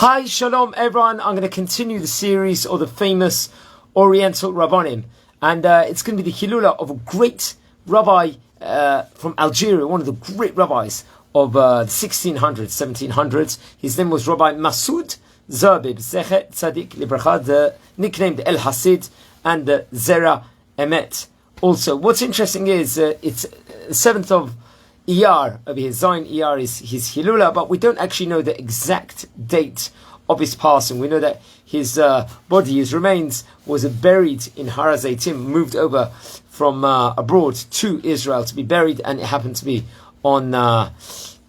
Hi, shalom everyone. I'm going to continue the series of the famous Oriental Rabbanim. And it's going to be the Hilula of a great rabbi from Algeria, one of the great rabbis of the 1600s, 1700s. His name was Rabbi Masoud Zerbib Z'tl, nicknamed El Hasid, and the Zera Emet. Also, what's interesting is it's the 7th of Iyar over here. Zayin Iyar is his Hilula, but we don't actually know the exact date of his passing. We know that his body, his remains, was buried in Har HaZeitim, moved over from abroad to Israel to be buried, and it happened to be on the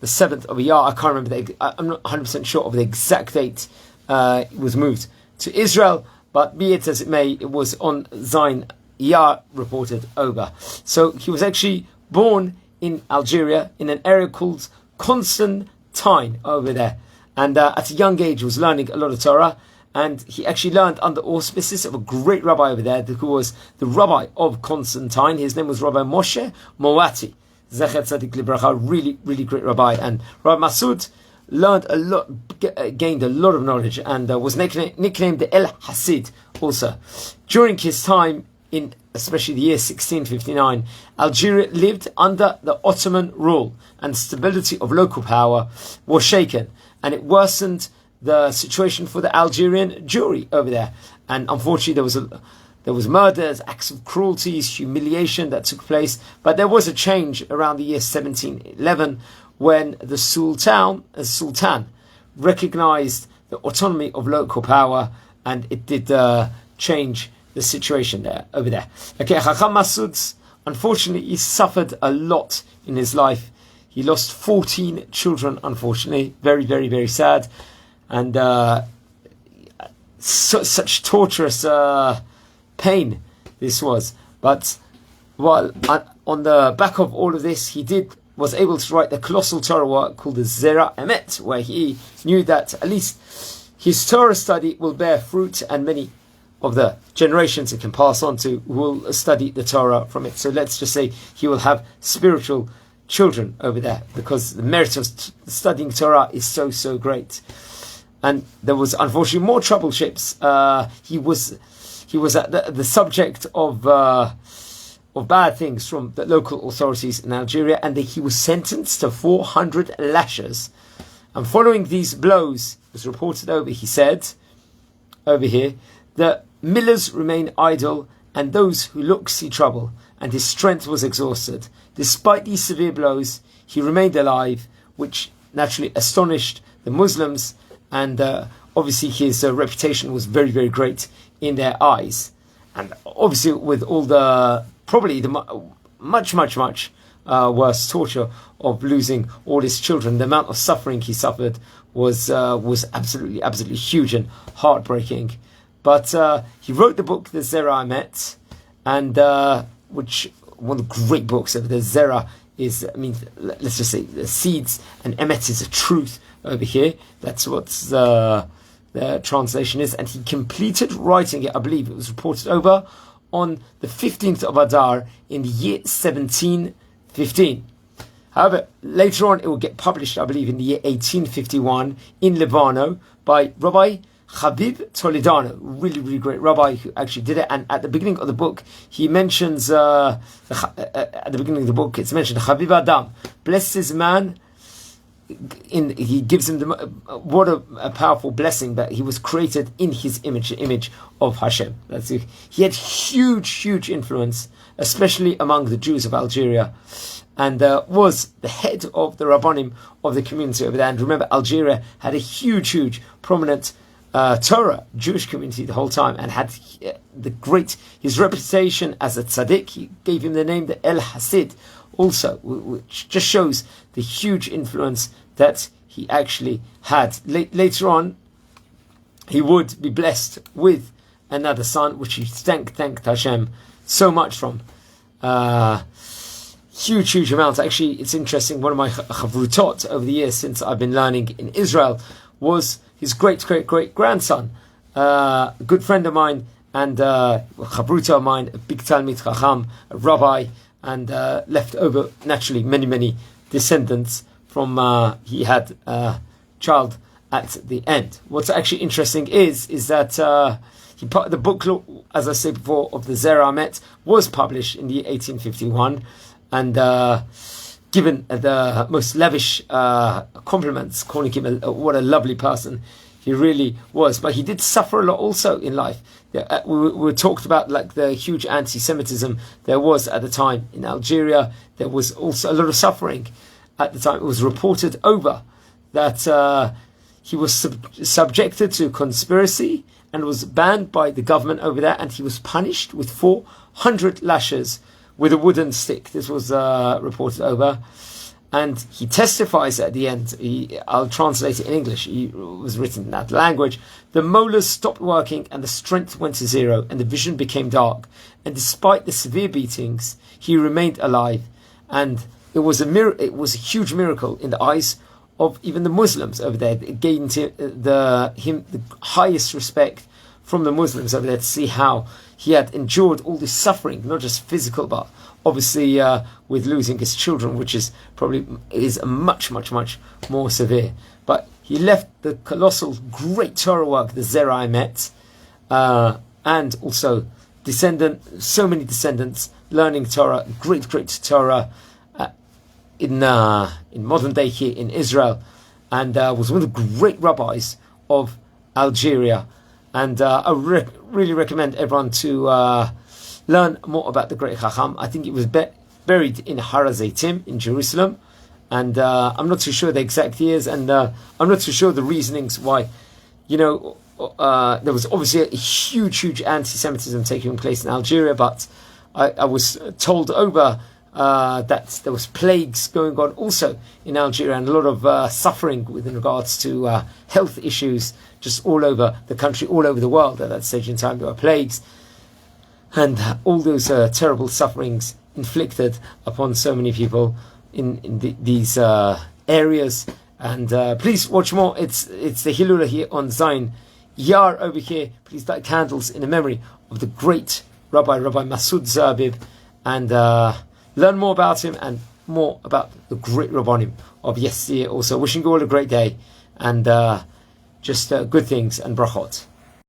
7th of Iyar. I can't remember, I'm not 100% sure of the exact date it was moved to Israel, but be it as it may, it was on Zayin Iyar reported over. So he was actually born in Algeria, in an area called Constantine over there. And at a young age, was learning a lot of Torah. And he actually learned under auspices of a great rabbi over there, who was the rabbi of Constantine. His name was Rabbi Moshe Moati. Zecher Tzadik Libracha, really, really great rabbi. And Rabbi Masoud learned a lot, gained a lot of knowledge, and was nicknamed the El Hasid also. During his time in especially the year 1659, Algeria lived under the Ottoman rule, and stability of local power was shaken, and it worsened the situation for the Algerian Jewry over there. And unfortunately, there was murders, acts of cruelties, humiliation that took place. But there was a change around the year 1711 when the Sultan recognized the autonomy of local power, and it did change the situation over there. Okay, Chacham Masoud, unfortunately, he suffered a lot in his life. He lost 14 children, unfortunately. Very, very, very sad. And such torturous pain this was. But while on the back of all of this, he was able to write the colossal Torah work called the Zera Emet, where he knew that at least his Torah study will bear fruit, and many of the generations it can pass on to will study the Torah from it. So let's just say he will have spiritual children over there, because the merit of studying Torah is so, so great. And there was unfortunately more troubleships. He was at the subject of bad things from the local authorities in Algeria, and he was sentenced to 400 lashes. And following these blows, it was reported he said over here, that millers remain idle, and those who look see trouble, and his strength was exhausted. Despite these severe blows, he remained alive, which naturally astonished the Muslims, and obviously his reputation was very, very great in their eyes. And obviously with all probably the much worse torture of losing all his children, the amount of suffering he suffered was absolutely huge and heartbreaking. But he wrote the book, the Zera Emet, and which one of the great books of the Zera is, let's just say the seeds, and Emet is a truth over here. That's what the translation is. And he completed writing it, I believe it was reported over on the 15th of Adar in the year 1715. However, later on it will get published, I believe, in the year 1851 in Levano by Rabbi Habib Toledano, really, really great rabbi who actually did it. And at the beginning of the book, he mentions, at the beginning of the book, it's mentioned, Habib Adam, blessed is man, he gives him what a powerful blessing that he was created in his image, the image of Hashem. He had huge influence, especially among the Jews of Algeria, and was the head of the Rabbanim of the community over there. And remember, Algeria had a huge, prominent Torah Jewish community the whole time, and had his reputation as a tzaddik. He gave him the name the El Hasid also, which just shows the huge influence that he actually had. Later on, he would be blessed with another son, which he thanked Hashem so much from. Huge amounts. Actually, it's interesting, one of my chavrutot over the years since I've been learning in Israel was his great grandson, a good friend of mine, and chavruta of mine, a big Talmid Chacham, a rabbi, and left over naturally many descendants from he had a child at the end. What's actually interesting is that the book, as I said before, of the Zera Emet was published in the year 1851, and given the most lavish compliments, calling him what a lovely person he really was. But he did suffer a lot also in life. We talked about like the huge anti-Semitism there was at the time in Algeria. There was also a lot of suffering at the time. It was reported over that he was subjected to conspiracy and was banned by the government over there, and he was punished with 400 lashes with a wooden stick. This was reported over. And he testifies at the end, I'll translate it in English, it was written in that language. The molars stopped working and the strength went to zero and the vision became dark. And despite the severe beatings, he remained alive. And it was a huge miracle in the eyes of even the Muslims over there. It gained him the highest respect from the Muslims over there to see how he had endured all this suffering, not just physical, but obviously with losing his children, which is much, much, much more severe. But he left the colossal, great Torah work, the Zera Emet, and also so many descendants learning Torah, great Torah in modern day here in Israel, and was one of the great rabbis of Algeria. And I really recommend everyone to learn more about the great Chacham. I think it was buried in Har HaZeitim in Jerusalem, and I'm not too sure the exact years, and I'm not too sure the reasonings why. There was obviously a huge anti-Semitism taking place in Algeria, but I was told over that there was plagues going on also in Algeria, and a lot of suffering with regards to health issues just all over the country, all over the world. At that stage in time, there were plagues, and all those terrible sufferings inflicted upon so many people in these areas. And please watch more. It's the Hilula here on Zion Yar over here. Please light candles in the memory of the great Rabbi Masoud Zerbib, and learn more about him and more about the great Rabbanim of yesteryear. Also, wishing you all a great day and just good things and brachot.